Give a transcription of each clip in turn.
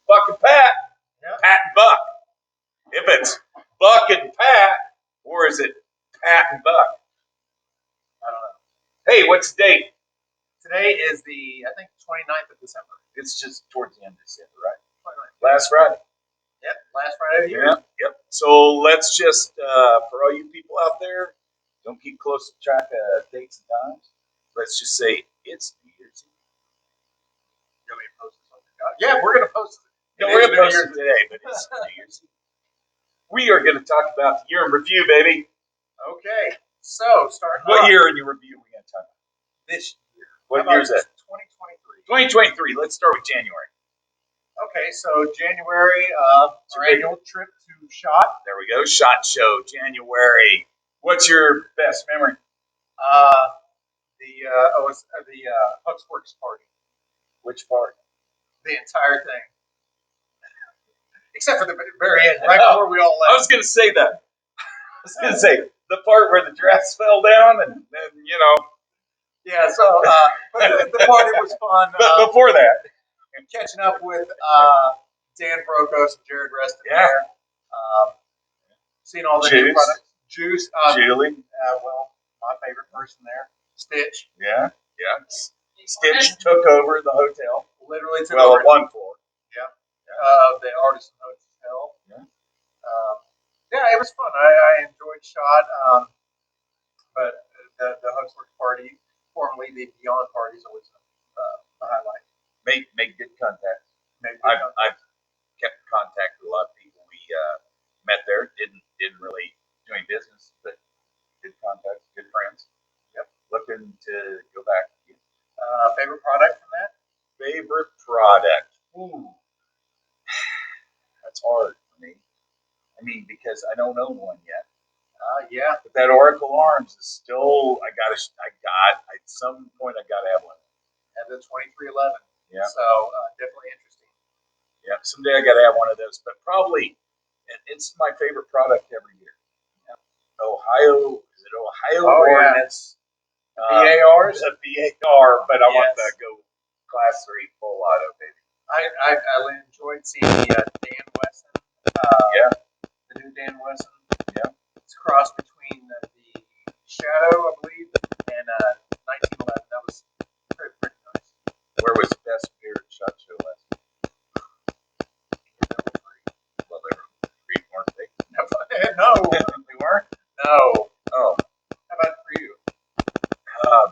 Buck and Pat, Yeah. Pat and Buck. If it's Buck and Pat, or is it Pat and Buck? I don't know. Hey, what's the date? Today is the, I think, 29th of December. It's just towards the end of December, right? 29th. Last Friday. Yep, last Friday of the year. Yeah, yep. So let's just, for all you people out there, don't keep close to track of dates and times. Let's just say it's New Year's Eve. You want me to post this on the Yeah, we're going to post it. No, we're going to post it today, but it's New Year's Eve. We are going to talk about the year in review, baby. Okay, so starting What off year in your review are we going to talk about? this year. What How year about is that? 2023. 2023. Let's start with January. Okay, so January, our annual trip to SHOT. There we go. SHOT Show, January. What's your best memory? The Huxworks party. Which part? The entire thing. Except for the very end, right Oh, before we all I left. was going to say that. I was going to say the part where the dress fell down and you know. Yeah, so but the party was fun. But before that. Catching up with Dan Brokos and Jared Reston Yeah. there. Seeing all the new Juice. products. Juice. Julie. Well, my favorite person there. Stitch. Yeah. Yeah. Stitch took over the hotel. Literally took Well, over at one floor. the Artisan Hotel. Yeah. Yeah, it was fun. I enjoyed SHOT. But the Huxworks party, formerly the Beyond party, is always a highlight. Make good contact. Maybe I've kept in contact with a lot of people we met there. Didn't really do any business, but good contacts, good friends. Yep. Looking to go back again. favorite product from that? Favorite product. Ooh. That's hard for me. I mean, because I don't own one yet. Yeah. But that Oracle Arms is still. At some point I gotta have one. And the 2311. Yeah. So definitely interesting. Yeah. Someday I gotta have one of those. But probably, it's my favorite product every year. Yeah. Ohio. Is it Ohio Ordnance? VARs. The VAR, but I want Yes. the go Class 3 full auto, baby. I enjoyed seeing the Dan Wesson. Yeah. The new Dan Wesson. Yeah. It's a cross between the Shadow, I believe, and 1911. That was pretty nice. Where was Best Beer SHOT Show last week? Well, they were three, weren't they? No. They weren't? No. Oh. How about for you?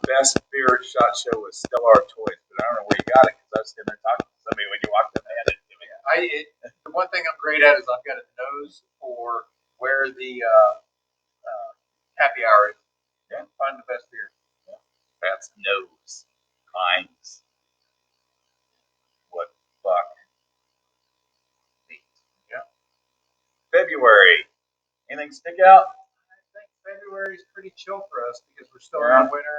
Best Beer SHOT Show was Stellar Toys, but I don't know where you got it because I was sitting there talking to somebody when you walked in and handed it to me. The one thing I'm great at is I've got a nose for where the happy hour is. Yeah. Find the best beer. Yeah. That's nose. Pines. What the fuck? Neat. Yeah. February. Anything stick out? I think February is pretty chill for us because we're still Yeah. in the winter.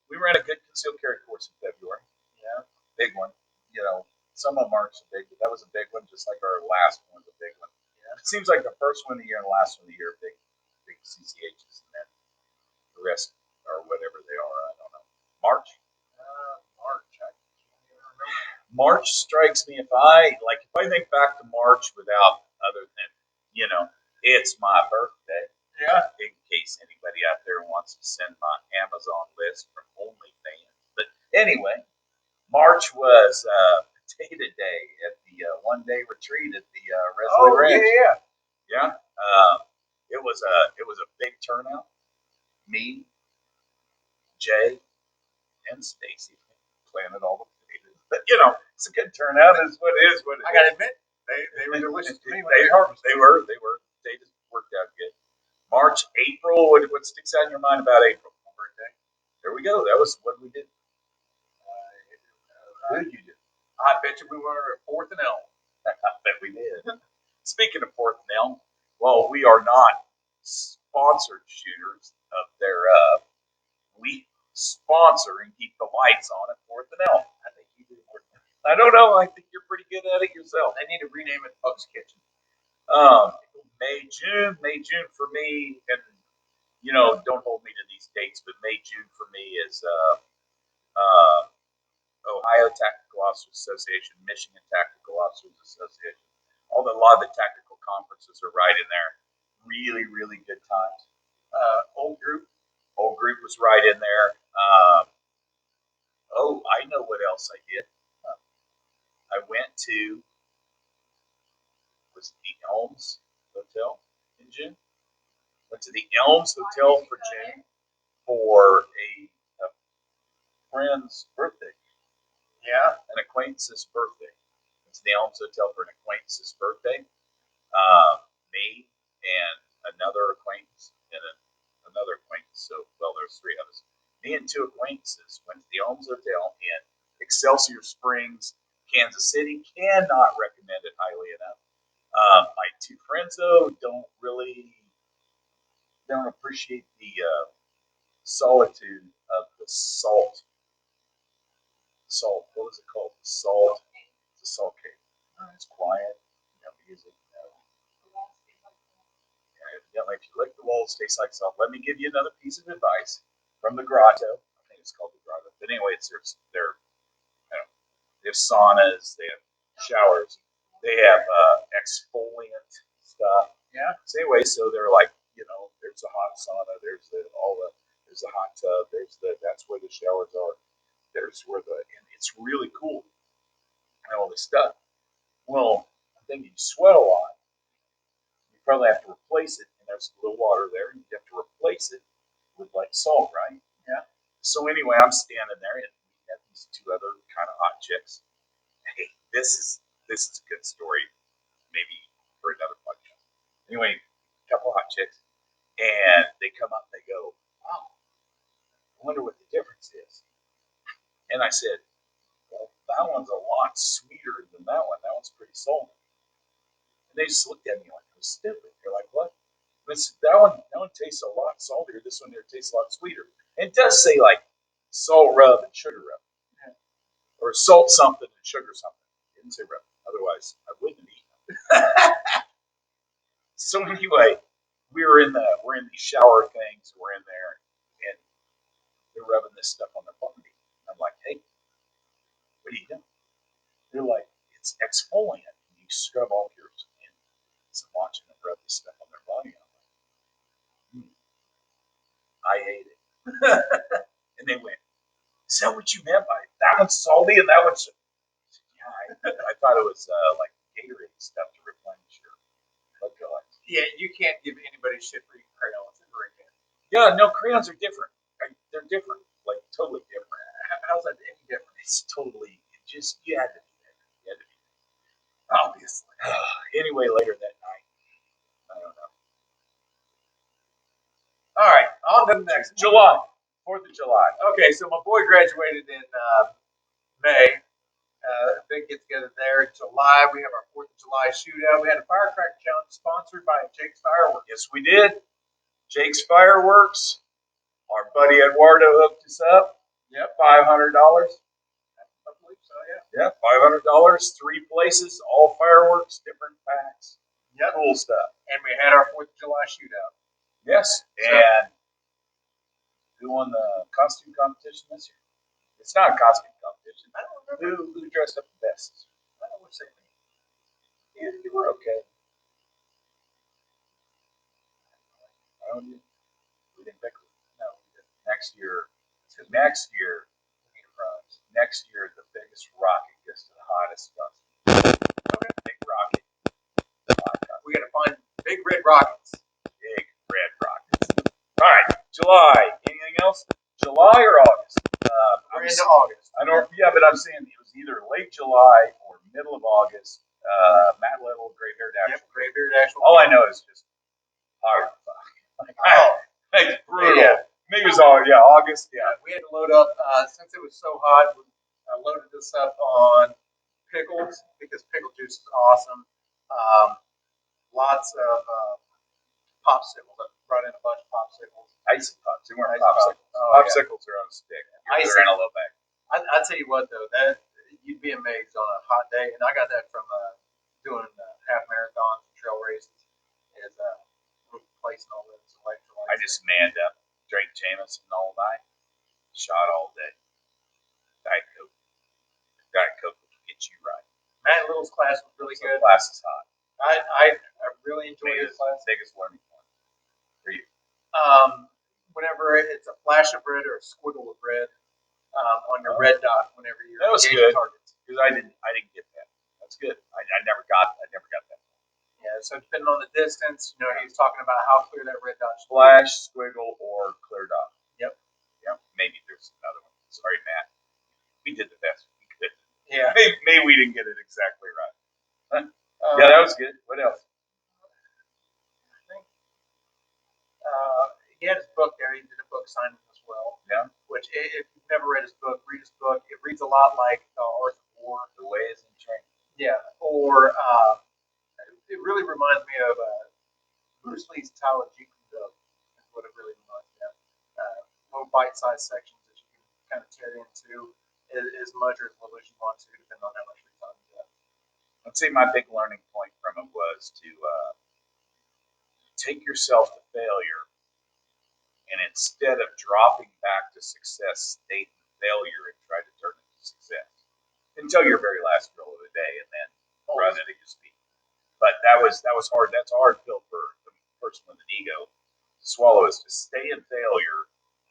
We ran a good concealed carry course in February. Yeah. Big one. You know, some of them aren't so big, but that was a big one, just like our last one was a big one. Yeah. It seems like the first one of the year and the last one of the year are big CCHs, and then the rest are whatever they are. I don't know. March? March. I can't even remember. March strikes me if I think back to March without other than, it's my birthday. Yeah. In case anybody out there wants to send my Amazon list from OnlyFans. But anyway, March was Potato Day at the one-day retreat at the Resley Ranch. Yeah. Yeah. It was a big turnout. Me, Jay, and Stacy planted all the potatoes. But it's a good turnout. It's what it is. What it I gotta admit, they were delicious to me when they harvested. They were. They just worked out good. March, April. What sticks out in your mind about April? My birthday. There we go. That was what we did. What did you do? I bet you we were at 4th and Elm. I bet we did. Speaking of 4th and Elm, well, we are not sponsored shooters of thereof. We sponsor and keep the lights on at 4th and Elm. I think you do more than that. I don't know. I think you're pretty good at it yourself. They need to rename it Buck's Kitchen. May, June for me, and don't hold me to these dates, but May, June for me is Ohio Tactical Officers Association, Michigan Tactical Officers Association. A lot of the tactical conferences are right in there. Really, really good times. Old group. Old group was right in there. I know what else I did. I went to the Elms Hotel in June. Went to the Elms Hotel for June for a friend's birthday. Yeah. An acquaintance's birthday. Went to the Elms Hotel for an acquaintance's birthday. Me and another acquaintance and another acquaintance. So, there's three of us. Me and two acquaintances went to the Elms Hotel in Excelsior Springs, Kansas City. Cannot recommend it highly enough. My two friends, though, don't appreciate the solitude of the salt. Salt. What was it called? The salt cave. It's quiet. No music. If you lick the walls, it tastes like salt. Let me give you another piece of advice from the Grotto. I think it's called the Grotto. But anyway, they have saunas, they have showers, they have exfoliant stuff. Yeah. So anyway, so they're like, there's a hot sauna, there's the hot tub, that's where the showers are, and it's really cool, and all this stuff. Well, I think you sweat a lot. You probably have to replace it, and there's a little water there, and you have to replace it with like salt, right? Yeah. So anyway, I'm standing there, and we have these two other kind of hot chicks. Hey, this is a good story, maybe for another podcast. Anyway, a couple of hot chicks, and they come up and they go, "Wow, I wonder what the difference is." And I said, "Well, that one's a lot sweeter than that one. That one's pretty salty." And they just looked at me like I was stupid. They're like, "What?" And I said, that one tastes a lot saltier. This one here tastes a lot sweeter. And it does say like salt rub and sugar rub, or salt something and sugar something. It didn't say rub. Otherwise, I wouldn't have eaten. So anyway, we're in these shower things. We're in there, and they're rubbing this stuff on their body. I'm like, "Hey, what are you doing?" They're like, "It's exfoliant. You scrub off your skin." So I'm watching them rub this stuff on their body. I'm like, I ate it. And they went, "Is that what you meant by that one's salty and that one's?" Yeah, I thought it was like Gatorade stuff to replenish your electrolytes. Yeah, you can't give anybody shit for eating crayons ever again. Yeah, no, crayons are different. They're different, like totally different. How's that any different? It's totally you had to be there. You had to be there. Obviously. Anyway, later that night, I don't know. All right, on to the next. July, 4th of July. Okay, so my boy graduated in May. Big get together there in July. We have our 4th of July shootout. We had a firecracker challenge sponsored by Jake's Fireworks. Yes, we did. Jake's Fireworks. Our buddy Eduardo hooked us up. Yep. $500. I believe so, yeah. Yeah, $500. 3 places, all fireworks, different packs. Yep. Cool stuff. And we had our 4th of July shootout. Yes. And who won the costume competition this year? It's not a costume competition. I don't remember. Who dressed up the best? I don't want to say me. Yeah, you were okay. I don't know. We didn't pick it. No, we didn't. Next year, the biggest rocket gets to the hottest costume. Okay. Big rocket. We got to find big red rockets. Big red rockets. All right, July. Anything else? July or August? We're into August. I don't. Yeah, but I'm saying it was either late July or middle of August. Matt Little, gray-haired actual. Yep, gray-haired actual. All I know is just hard. Like brutal. Yeah. Maybe it was August. Yeah. We had to load up since it was so hot. We loaded this up on pickles because pickle juice is awesome. Lots of popsicles. I brought in a bunch of popsicles. Icy pops. They weren't popsicles. Popsicles are on a stick. They're in a little bag. I tell you what though, that you'd be amazed on a hot day, and I got that from doing half marathons and trail races. Is replacing all those electrolytes. I just manned up, drank Jameson all night, shot all day. Diet Coke. Nichols' class was really So good. class is hot. I really enjoyed his Biggest, class. biggest learning point for you. Whenever it's a flash of red or a squiggle of red on your Oh. red dot, whenever you're That was engaging good. targets. Because I didn't get that. That's good. I never got that. Yeah, so depending on the distance, he was talking about how clear that red dot should be. Flash, squiggle, or clear dot. Yep. Yep. Maybe there's another one. Sorry, Matt. We did the best we could. Yeah. Maybe we didn't get it exactly right. Yeah, that was good. What else? He had his book there. He did a book signing as well. Yeah. Which, if you've never read his book, read his book. It reads a lot like Arthur Moore. The way is in train. Yeah. Or it really reminds me of Bruce Lee's Tao of Jeet Kune Do. That's what it really reminds me of. Little bite-sized sections that you can kind of tear into as much or as little as you want to, depending on how much free time you have. Let's see, my big learning point from it was to take yourself to failure, and instead of dropping back to success, stay in failure and try to turn it to success until your very last drill of the day, and then run it at your speed. But that was hard. That's a hard pill for the person with an ego to swallow. Is to stay in failure,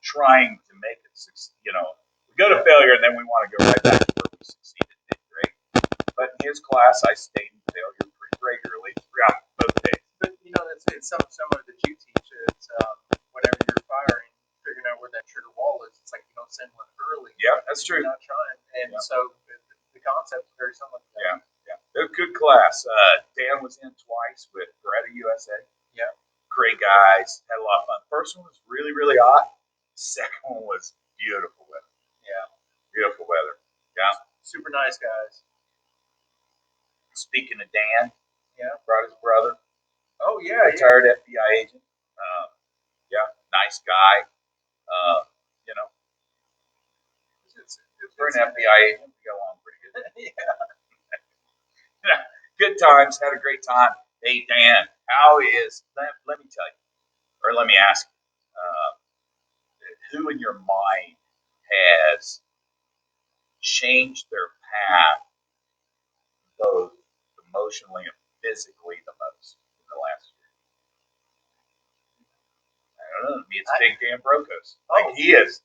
trying to make it succeed. We go to failure, and then we want to go right back to where we succeeded. Did great. But in his class, I stayed in failure pretty regularly throughout both days. But it's something similar that you teach. It's whenever you're firing, figuring out where that trigger wall is. It's like you don't send one early. Yeah, that's true. You're not trying, and so the concept is very similar to that. Yeah. They're a good class. Dan was in twice with Beretta USA. Yeah. Great guys. Had a lot of fun. First one was really, really hot. Second one was beautiful weather. Yeah. Beautiful weather. Yeah. Super nice guys. Speaking of Dan, Yeah. brought his brother, Oh yeah. retired FBI agent. Yeah, nice guy. For an FBI agent, we got along pretty good. Yeah. Good times. Had a great time. Hey Dan, how is? Let me tell you, or let me ask you, who in your mind has changed their path both emotionally and physically the most in the last year? I don't know. Maybe it's Big Dan Brokos. He is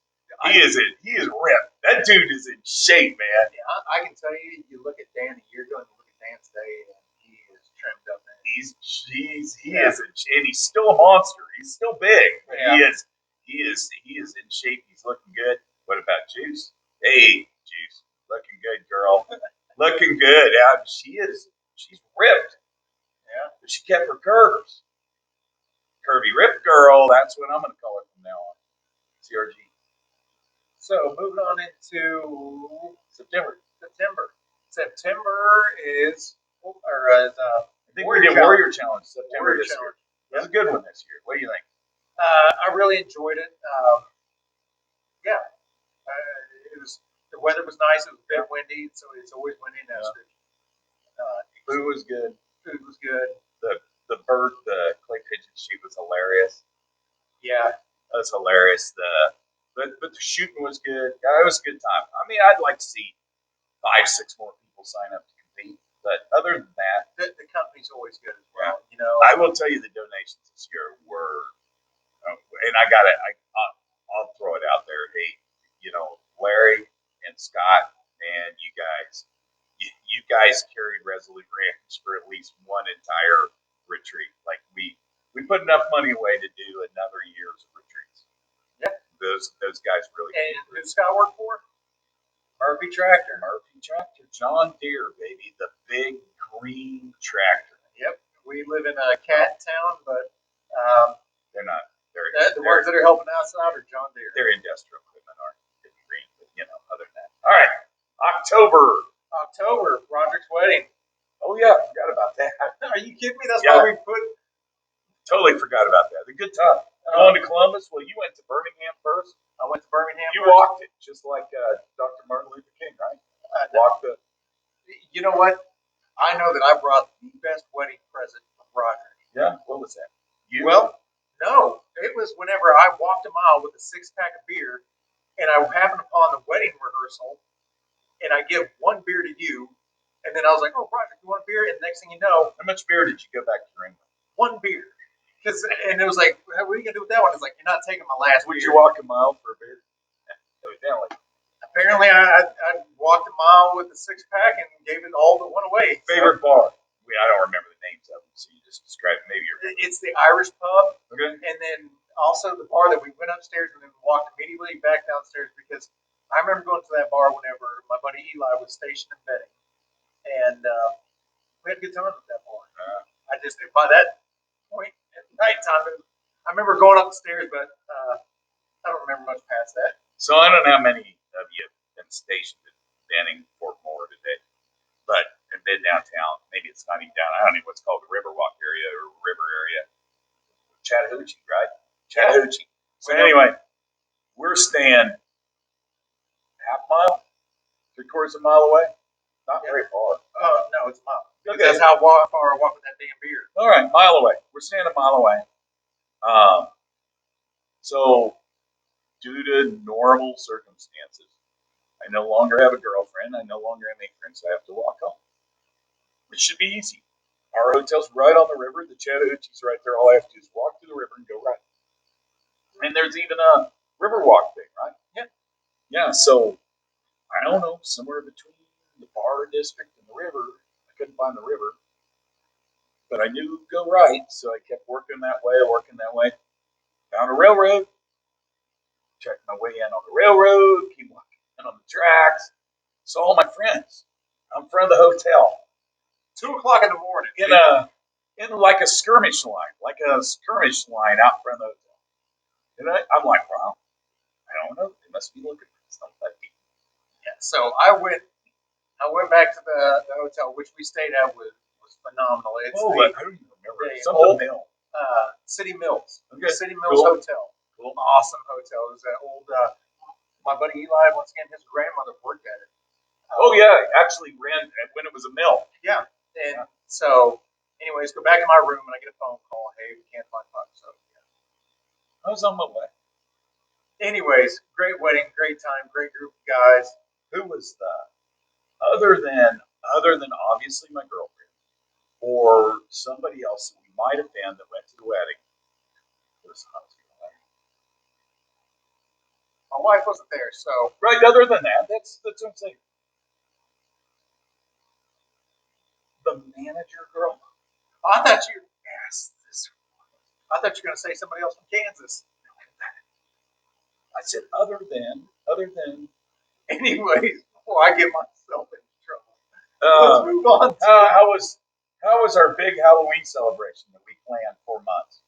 ripped. That dude is in shape, man. Yeah, I can tell you. You look at Dan a year ago and you look at Dan today, and he is trimmed up. Man. He is, and he's still a monster. He's still big, but Yeah. he is in shape. He's looking good. What about Juice? Hey, Juice, looking good, girl. Looking good. Yeah, she's ripped. Yeah. But she kept her curves. Curvy ripped girl. That's what I'm going to call her from now on. CRG. So moving on into September. September is I think we did Warrior Challenge September this year. It was a good one this year. What do you think? I really enjoyed it. The weather was nice. It was a bit windy, so it's always windy in Eskridge. Food was good. Food was good. The clay pigeon shoot was hilarious. Yeah, That was hilarious. But the shooting was good. Yeah, it was a good time. I mean, I'd like to see 5-6 more people sign up to compete. But other than that, the company's always good as well. I will tell you the donations this year were, and I'll throw it out there. Hey, Larry and Scott and you guys carried Resolute Ranch for at least one entire retreat. Like we put enough money away to do another year's retreats. Yeah, those guys really. And who Scott worked for? Murphy Tractor. John Deere, baby, the big green tractor. Yep, we live in a cat town, but they're not. The ones that are helping us out are John Deere. Their industrial equipment aren't green, but other than that. All right, October, Roderick's wedding. Oh yeah, forgot about that. Are you kidding me? That's why we put. Totally forgot about that. The good time. Going to Columbus. Well, you went to Birmingham first. I went to Birmingham. You walked it, just like Dr. Martin Luther King, right? Walked the. You know what? I know that I brought the best wedding present for Roderick. Yeah. What was that? Well, no. It was whenever I walked a mile with a 6-pack of beer, and I happened upon the wedding rehearsal, and I give one beer to you, And then I was like, oh, Roger, you want a beer? And the next thing you know, How much beer did you go back to drink? one beer. And it was like, what are you going to do with that one? It's like, you're not taking my last Would beer. you walk a mile for a beer? Evidently. Apparently, I walked a mile with a 6-pack and gave it all but one away. Favorite bar? I don't remember the names of them, so you just described maybe your. It's the Irish pub. Okay. And then also the bar that we went upstairs and then walked immediately back downstairs because I remember going to that bar whenever my buddy Eli was stationed in Betting. And we had a good time at that bar. I just, by that point at nighttime, I remember going up the stairs, but I don't remember much past that. So I don't know how many of you have been stationed in Benning, Fort Moore today, but have been downtown. Maybe it's not even down. I don't know what's called the Riverwalk area or river area. Chattahoochee, right? Chattahoochee. So anyway, we're staying half mile, 3/4 of a mile away. Not very far. No, it's a mile. Okay. That's how far I walk with that damn beer. All right, mile away. We're staying a mile away. So, due to normal circumstances, I no longer have a girlfriend. I no longer have any friends. So I have to walk home, which should be easy. Our hotel's right on the river. The Chattahoochee's right there. All I have to do is walk through the river and go right. And there's even a Riverwalk thing, right? Yeah. Yeah. So I don't know, somewhere between the bar district and the river. I couldn't find the river, but I knew go right, so I kept working that way. Found a railroad. Checked my way in on the railroad. Keep walking in on the tracks. Saw all my friends. I'm in front of the hotel. 2 o'clock in the morning. In like a skirmish line, out in front of the hotel. And I'm like, wow, I don't know. They must be looking for somebody. Yeah. So I went back to the hotel, which we stayed at was phenomenal. It's I don't even remember. the Something old- mill. City Mills. Okay. City Mills Cool. Hotel. Cool. Awesome hotel. It was that old. My buddy Eli, once again, his grandmother worked at it. Oh yeah, actually ran when it was a mill. Yeah. And so, anyways, go back to my room and I get a phone call. Hey, we can't find Buck. So, yeah. I was on my way. Anyways, great wedding, great time, great group of guys. Who was that? Other than obviously my girlfriend, or somebody else that we might have been that went to the wedding. It was My wife wasn't there, so right. Other than that, that's what I'm saying. The manager girl. I thought you. Yes, I thought you were going to say somebody else from Kansas. I said other than. Anyways, before I get myself in trouble, Uh, let's move on. how was our big Halloween celebration that we planned for months?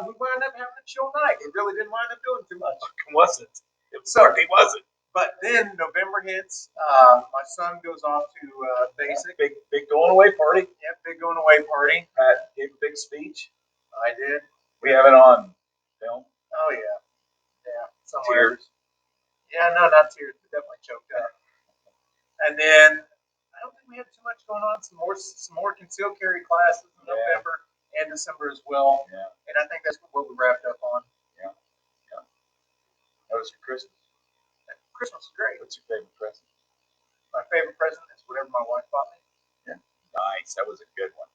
We wound up having a chill night. It really didn't wind up doing too much. It wasn't. It certainly wasn't. But then November hits. My son goes off to basic. Big going away party. Yeah, big going away party. Pat gave a big speech. I did. We have it on film. Oh yeah, yeah. Somewhere. Tears. Yeah, no, not tears, but definitely choked up. And then I don't think we had too much going on. Some more concealed carry classes in Yeah. November and December as well. Yeah. And I think that's what we wrapped up on. That was your Christmas. Christmas was great. What's your favorite present? My favorite present is whatever my wife bought me. Nice. That was a good one.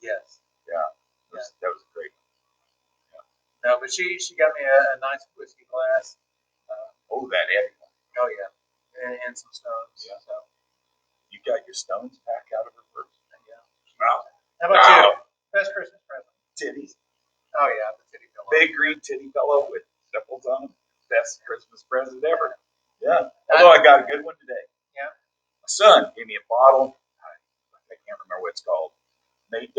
Yes. That was a great one. No, but she got me a nice whiskey glass. Oh, that heavy one. Oh yeah, and some stones. Yeah. So You got your stones back out of her purse. yeah. Wow. How about you? Best Christmas present? Titties. Oh yeah, the titty pillow. Big green titty pillow with nipples on them. Best Christmas present ever. Yeah. Although I got a good one today. Yeah. My son gave me a bottle. I can't remember what it's called. Made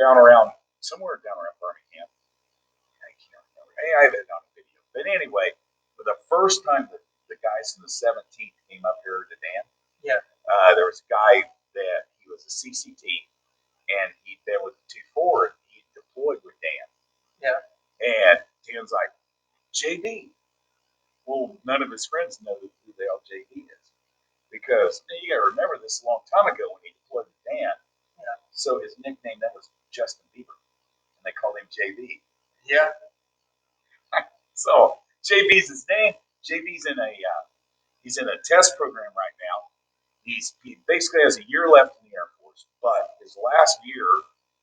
somewhere down around Birmingham. I can't remember. Hey, I have it on video. But anyway, for the first time the guys from the 17th came up here to Dan. Yeah. There was a guy that he was a CCT, and he'd been with the 2-4, and he deployed with Dan. Yeah. And Dan's like, JB. Well, none of his friends know who the hell JB is. Because you got to remember this a long time ago when he deployed with Dan. Yeah. So his nickname then was Justin Bieber. And they called him JB. Yeah. So JB's his name. JB's in a test program right now. he basically has a year left in the Air Force, but his last year,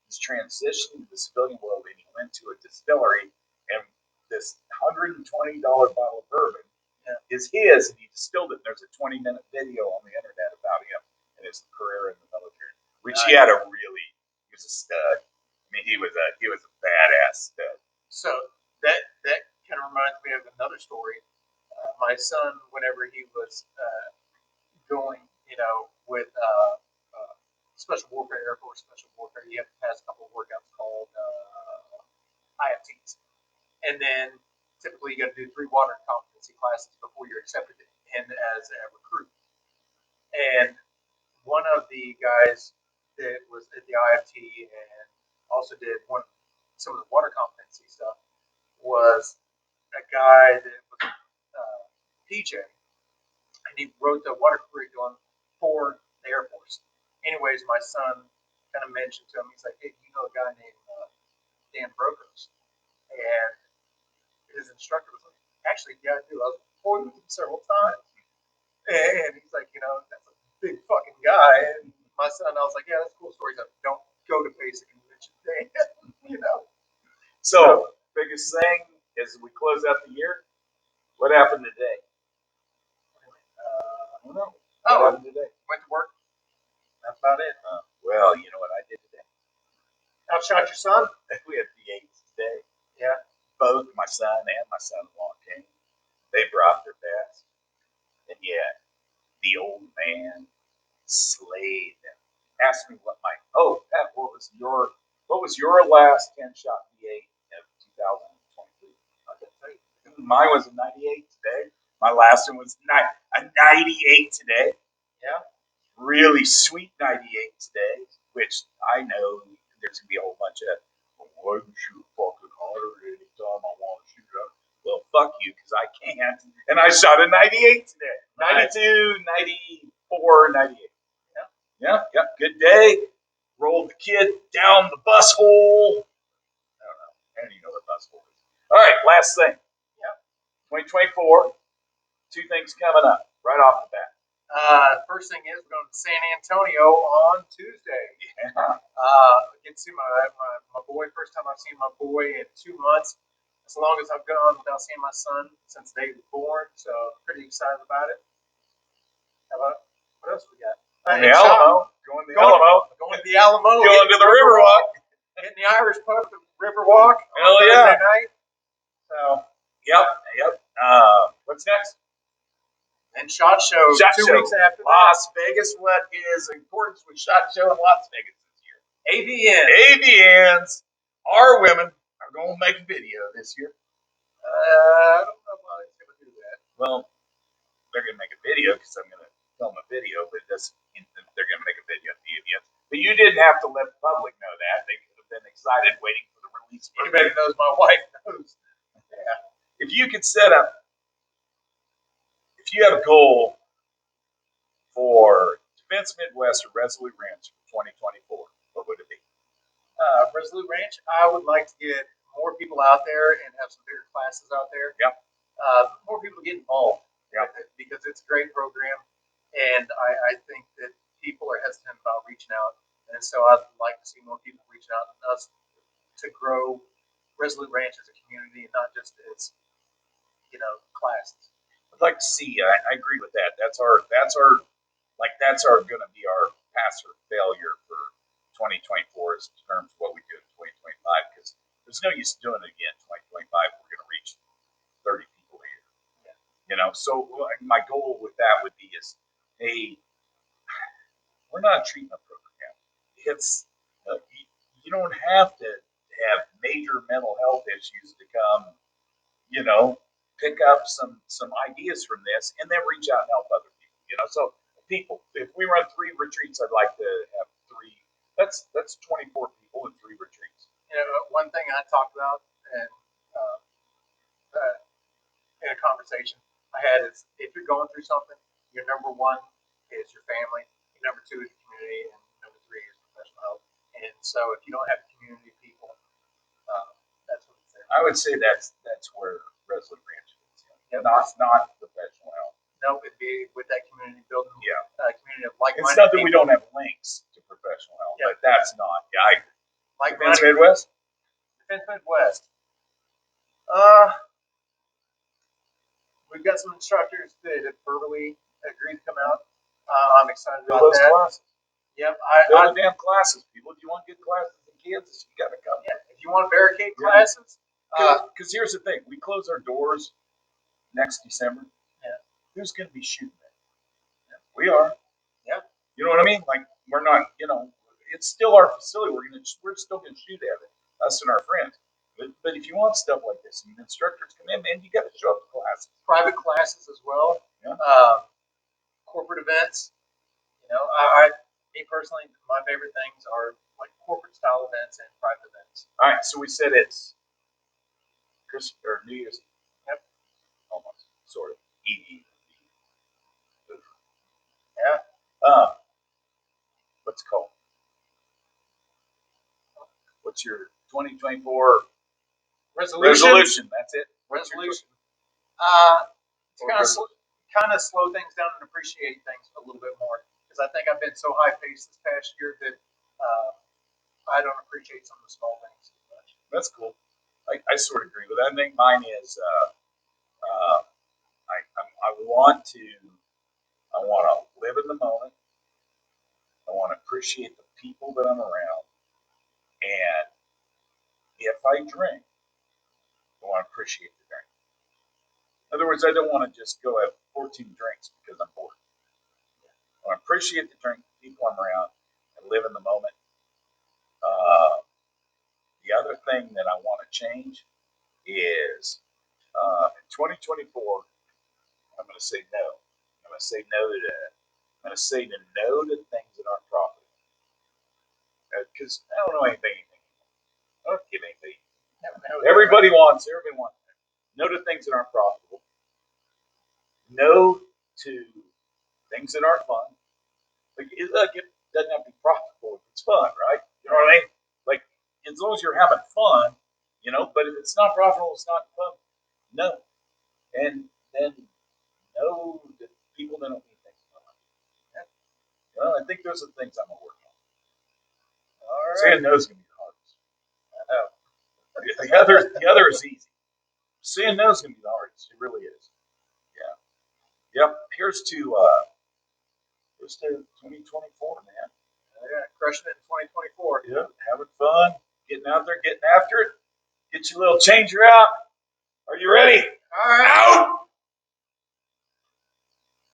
he's transitioned to the civilian world, and he went to a distillery, and this $120 bottle of bourbon is his, and he distilled it. There's a 20-minute video on the internet about him and his career in the military, which he was a stud. I mean, he was a badass stud. So that kind of reminds me of another story. My son, whenever he was going, with Special Warfare, Air Force Special Warfare, you have to pass a couple of workouts called IFTs. And then typically you got to do 3 water competency classes before you're accepted in as a recruit. And one of the guys that was at the IFT and also did some of the water competency stuff was a guy that was PJ, and he wrote the water curriculum for the Air Force. Anyways, my son kind of mentioned to him, he's like, hey, you know a guy named Dan Brokers? And his instructor was like, actually, yeah, I do. I was employed with him several times. And he's like, that's a big fucking guy. And my son, I was like, yeah, that's a cool story. He's like, don't go to basic and mention Dan, So, biggest thing as we close out the year, what happened today? I don't know. What happened today? Went to work. That's about it. Well, you know what I did today? Outshot your son? We had V8s today. Yeah. Both my son and my son-in-law came. They brought their best. And yeah, the old man slayed them. Asked me what Pat, what was your last 10-shot V8 of 2023? I can tell you. Mine was a 98 today. My last one was a 98 today. Yeah. Really sweet 98 today, which I know there's going to be a whole bunch of, why don't you shoot fucking harder anytime I want to shoot up? Well, fuck you, because I can't. And I shot a 98 today. 92, 94, 98. Yeah. Good day. Rolled the kid down the bus hole. I don't know. I don't even know what bus hole is. All right, last thing. Yeah. 2024. 2 things coming up right off the bat. First thing is we're going to San Antonio on Tuesday. Yeah. Get to see my boy. First time I've seen my boy in 2 months. As long as I've gone without seeing my son since they were born, so pretty excited about it. How about what else we got? The Alamo. Going to the Alamo. Going to the Alamo. Going to the Riverwalk. Hitting the Irish pub, the Riverwalk. Hell yeah. Thursday night. So. Yep. What's next? And SHOT Show. SHOT 2 Show. weeks after Las Vegas. What is in accordance with SHOT Show in Las Vegas this year? AVNs. Our women are going to make a video this year. I don't know why he's going to do that. Well, they're going to make a video because I'm going to film a video, but they're going to make a video of the AVNs. But you didn't have to let the public know that. They could have been excited waiting for the release. Anybody knows my wife knows. Yeah. If you could if you have a goal for Defense Midwest or Resolute Ranch for 2024, what would it be? Resolute Ranch, I would like to get more people out there and have some bigger classes out there. Yep. More people get involved. Yep. Because it's a great program, and I think that people are hesitant about reaching out, and so I'd like to see more people reaching out to us to grow Resolute Ranch as a community, and not just as classes. I'd like to see. I agree with that. That's going to be our pass or failure for 2024 in terms of what we do in 2025. Because there's no use doing it again in 2025. We're going to reach 30 people a year. Yeah. So my goal with that would be hey, we're not a treatment program. It's you don't have to have major mental health issues to come, pick up some ideas from this and then reach out and help other people, So people, if we run 3 retreats, I'd like to have 3. That's 24 people in 3 retreats. One thing I talked about and in a conversation I had is if you're going through something, your number 1 is your family, your number 2 is your community, and number 3 is professional help. And so if you don't have community people, that's what it's there. I would say that's where Resolute Ranch is. Not professional help. nope, it'd be with that community building, Yeah. community of like-minded It's not that we people. don't have links to professional health, Yeah. but that's not. Yeah, I agree. Defense Like-minded Midwest? Defense Midwest. We've got some instructors that have verbally agreed to come out. I'm excited Build about those that. classes. Yep, Build the damn classes, people. If you want good classes in Kansas, you got to come. yeah, if you want barricade Yeah. classes, Because here's the thing: we close our doors next December. Yeah. Who's going to be shooting at? Yeah. We are. Yeah. You know what I mean? Like we're not. It's still our facility. We're still going to shoot at it. Us and our friends. But if you want stuff like this, and instructors come in, man, you got to show up to classes. private classes as well. Yeah. Corporate events. Me personally, my favorite things are like corporate style events and private events. All right. So we said it's Christmas or New Year's. Yep. Almost. Sort of. Eve. Yeah. What's it called? What's your 2024 resolution? That's it. Resolution. To Or kind of slow things down and appreciate things a little bit more, because I think I've been so high paced this past year that I don't appreciate some of the small things as much. That's cool. I sort of agree with that. I think mine is I want to live in the moment. I want to appreciate the people that I'm around, and if I drink, I want to appreciate the drink. In other words, I don't want to just go have 14 drinks because I'm bored. I want to appreciate the drink, the people I'm around, and live in the moment. The other thing that I want to change is in 2024, I'm going to say no. I'm going to say no to that. I'm going to say no to things that aren't profitable. Because I don't know anything. I don't give anything. Everybody wants. No to things that aren't profitable. No to things that aren't fun. Like, look, it doesn't have to be profitable if it's fun, right? You know what I mean? Like, as long as you're having fun, but if it's not profitable, it's not fun. No. And then no to people that don't need things in my life. Well, I think those are the things I'm going to work on. All right. Saying no is going to be the hardest. I know. The other is easy. Saying no is going to be the hardest. It really is. Yeah. Yep. Here's to 2024, man. Yeah, crushing it in 2024. Yeah, having fun, getting out there, getting after it. Get your little changer out. Are you ready? All right. Out!